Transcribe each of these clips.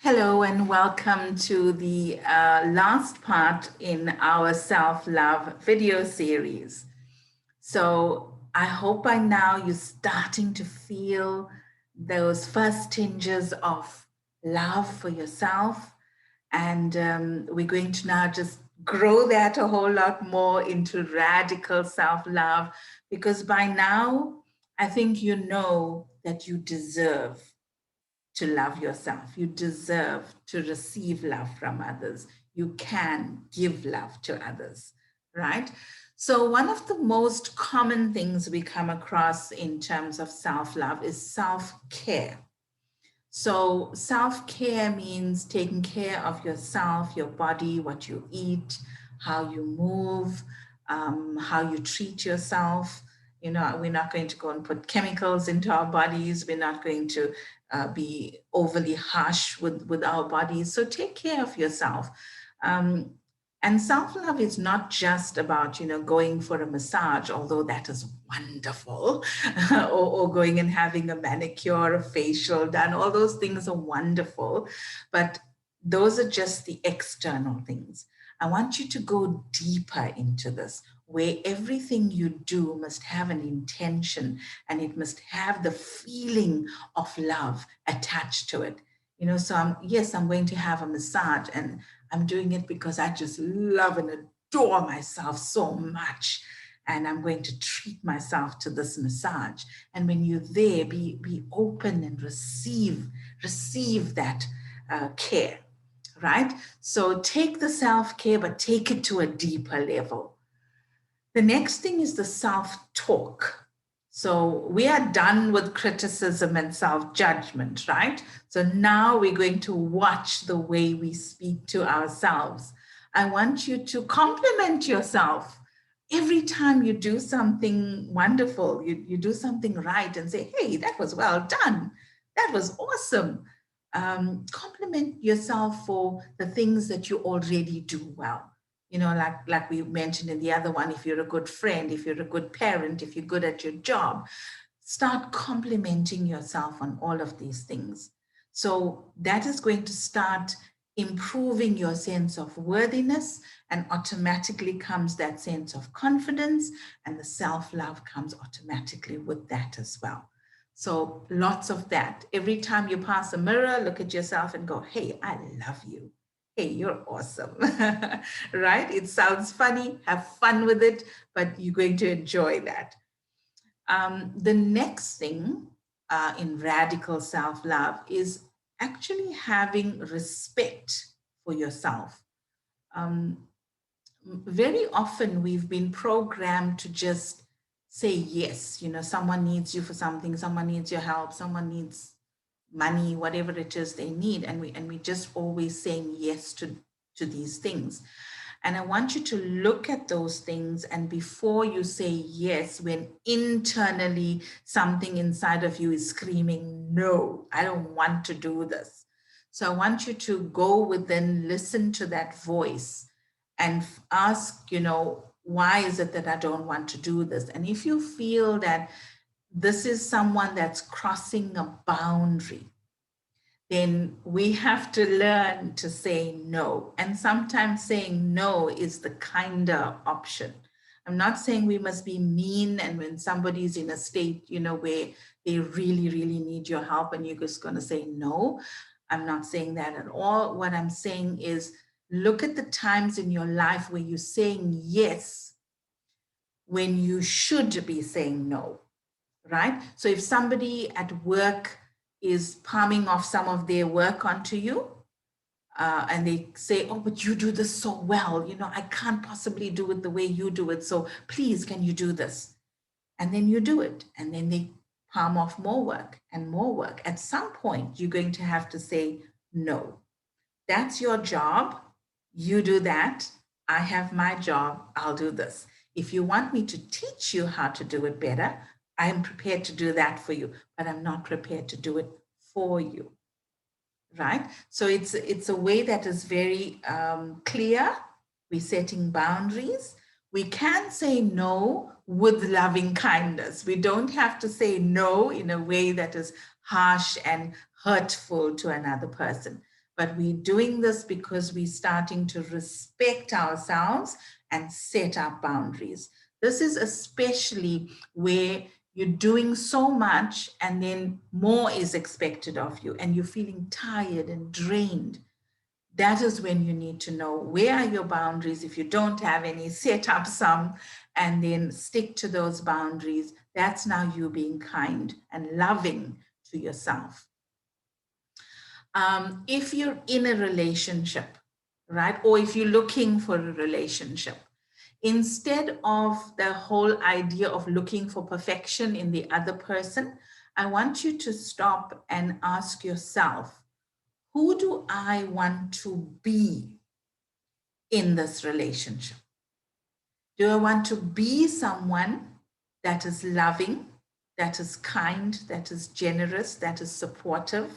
Hello and welcome to the last part in our self-love video series. So I hope by now you're starting to feel those first tinges of love for yourself. And we're going to now just grow that a whole lot more into radical self-love, because by now I think you know that you deserve to love yourself. You deserve to receive love from others. You can give love to others, right? So, one of the most common things we come across in terms of self love is self care. So, self care means taking care of yourself, your body, what you eat, how you move, how you treat yourself. You know, we're not going to go and put chemicals into our bodies. We're not going to be overly harsh with our bodies. So, take care of yourself. Um, and self-love is not just about, going for a massage, although that is wonderful, or going and having a manicure, a facial done. All those things are wonderful, but those are just the external things. I want you to go deeper into this, where everything you do must have an intention and it must have the feeling of love attached to it. So I'm going to have a massage, and I'm doing it because I just love and adore myself so much. And I'm going to treat myself to this massage. And when you're there, be open and receive that care, right? So take the self-care, but take it to a deeper level. The next thing is the self-talk. So we are done with criticism and self-judgment, right? So now we're going to watch the way we speak to ourselves. I want you to compliment yourself. Every time you do something wonderful, you do something right and say, hey, that was well done. That was awesome. Compliment yourself for the things that you already do well. Like we mentioned in the other one, if you're a good friend, if you're a good parent, if you're good at your job, start complimenting yourself on all of these things. So that is going to start improving your sense of worthiness, and automatically comes that sense of confidence, and the self-love comes automatically with that as well. So lots of that. Every time you pass a mirror, look at yourself and go, hey, I love you. Hey, you're awesome, right? It sounds funny, have fun with it, but you're going to enjoy that. The next thing in radical self-love is actually having respect for yourself. Very often we've been programmed to just say yes. Someone needs you for something, someone needs your help, someone needs money, whatever it is they need, and we just always saying yes to these things. And I want you to look at those things, and before you say yes, when internally something inside of you is screaming, no, I don't want to do this. So I want you to go within, listen to that voice, and ask, why is it that I don't want to do this? And if you feel that this is someone that's crossing a boundary, then we have to learn to say no. And sometimes saying no is the kinder option. I'm not saying we must be mean, and when somebody's in a state, where they really, really need your help and you're just going to say no. I'm not saying that at all. What I'm saying is, look at the times in your life where you're saying yes when you should be saying no. Right? So if somebody at work is palming off some of their work onto you, and they say, oh, but you do this so well, I can't possibly do it the way you do it. So please, can you do this? And then you do it. And then they palm off more work and more work. At some point, you're going to have to say, no, that's your job. You do that. I have my job. I'll do this. If you want me to teach you how to do it better, I am prepared to do that for you, but I'm not prepared to do it for you, right? So it's a way that is very clear. We're setting boundaries. We can say no with loving kindness. We don't have to say no in a way that is harsh and hurtful to another person. but we're doing this because we're starting to respect ourselves and set up boundaries. This is especially where you're doing so much and then more is expected of you and you're feeling tired and drained. That is when you need to know where are your boundaries. If you don't have any, set up some and then stick to those boundaries. That's now you being kind and loving to yourself. If you're in a relationship, right, or if you're looking for a relationship, instead of the whole idea of looking for perfection in the other person, I want you to stop and ask yourself, who do I want to be in this relationship? Do I want to be someone that is loving, that is kind, that is generous, that is supportive,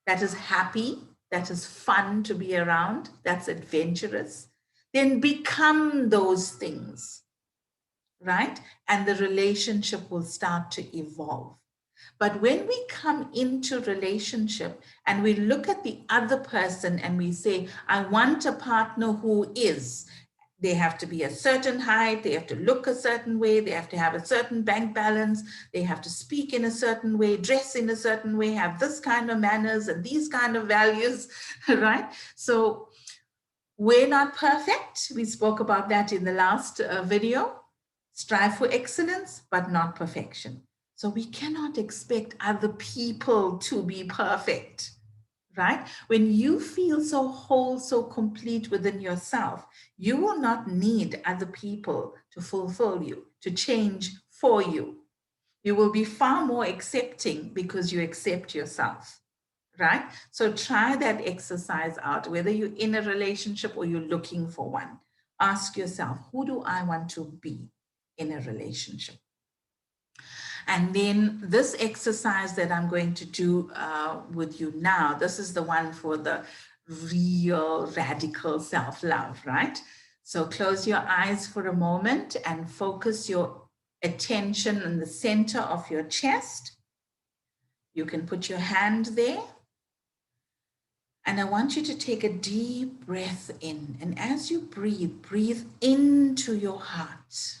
that is happy, that is fun to be around, that's adventurous? Then become those things, right? And the relationship will start to evolve. But when we come into relationship and we look at the other person and we say, I want a partner who is, they have to be a certain height, they have to look a certain way, they have to have a certain bank balance, they have to speak in a certain way, dress in a certain way, have this kind of manners and these kind of values, right? So we're not perfect. We spoke about that in the last video. Strive for excellence, but not perfection. So we cannot expect other people to be perfect, right? When you feel so whole, so complete within yourself, you will not need other people to fulfill you, to change for you. You will be far more accepting because you accept yourself, right? So try that exercise out, whether you're in a relationship or you're looking for one. Ask yourself, who do I want to be in a relationship? And then this exercise that I'm going to do with you now, this is the one for the real radical self-love, right? So close your eyes for a moment and focus your attention in the center of your chest. You can put your hand there. And I want you to take a deep breath in. And as you breathe, breathe into your heart.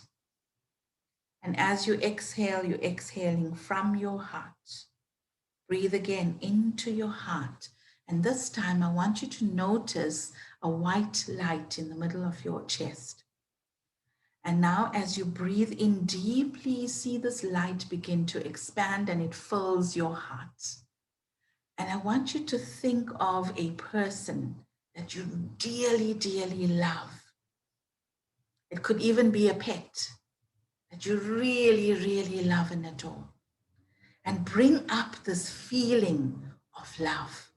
And as you exhale, you're exhaling from your heart. Breathe again into your heart. And this time I want you to notice a white light in the middle of your chest. And now as you breathe in deeply, see this light begin to expand and it fills your heart. And I want you to think of a person that you dearly, dearly love. It could even be a pet that you really, really love and adore. And bring up this feeling of love.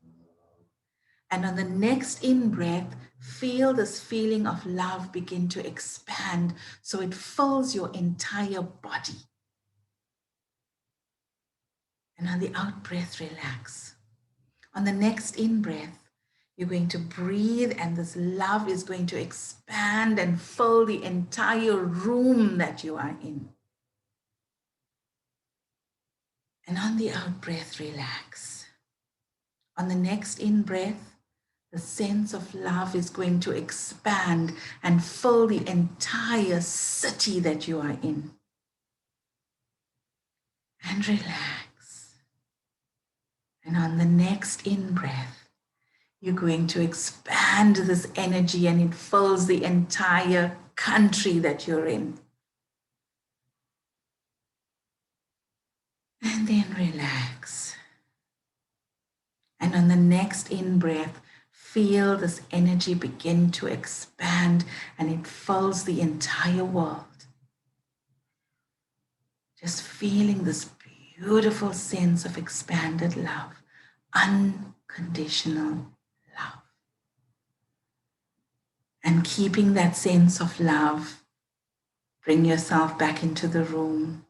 And on the next in-breath, feel this feeling of love begin to expand so it fills your entire body. And on the out-breath, relax. On the next in-breath, you're going to breathe and this love is going to expand and fill the entire room that you are in. And on the out-breath, relax. On the next in-breath, the sense of love is going to expand and fill the entire city that you are in. And relax. And on the next in-breath, you're going to expand this energy and it fills the entire country that you're in. And then relax. And on the next in-breath, feel this energy begin to expand and it fills the entire world. Just feeling this beautiful sense of expanded love, unconditional love. And keeping that sense of love, bring yourself back into the room.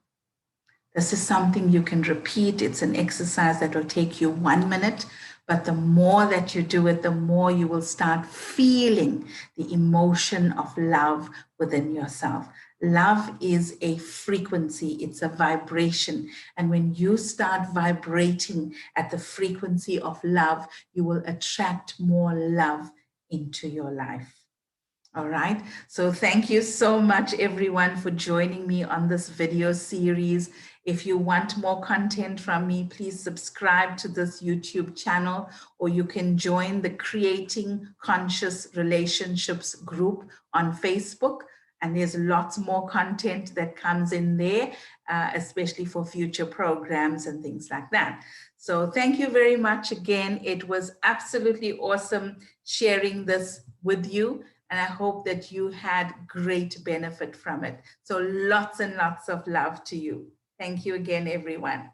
This is something you can repeat. It's an exercise that will take you 1 minute, but the more that you do it, the more you will start feeling the emotion of love within yourself. Love is a frequency, it's a vibration. And when you start vibrating at the frequency of love, you will attract more love into your life. All right. So thank you so much, everyone, for joining me on this video series. If you want more content from me, please subscribe to this YouTube channel, or you can join the Creating Conscious Relationships group on Facebook. And there's lots more content that comes in there, especially for future programs and things like that. So thank you very much again. It was absolutely awesome sharing this with you. And I hope that you had great benefit from it. So lots and lots of love to you. Thank you again, everyone.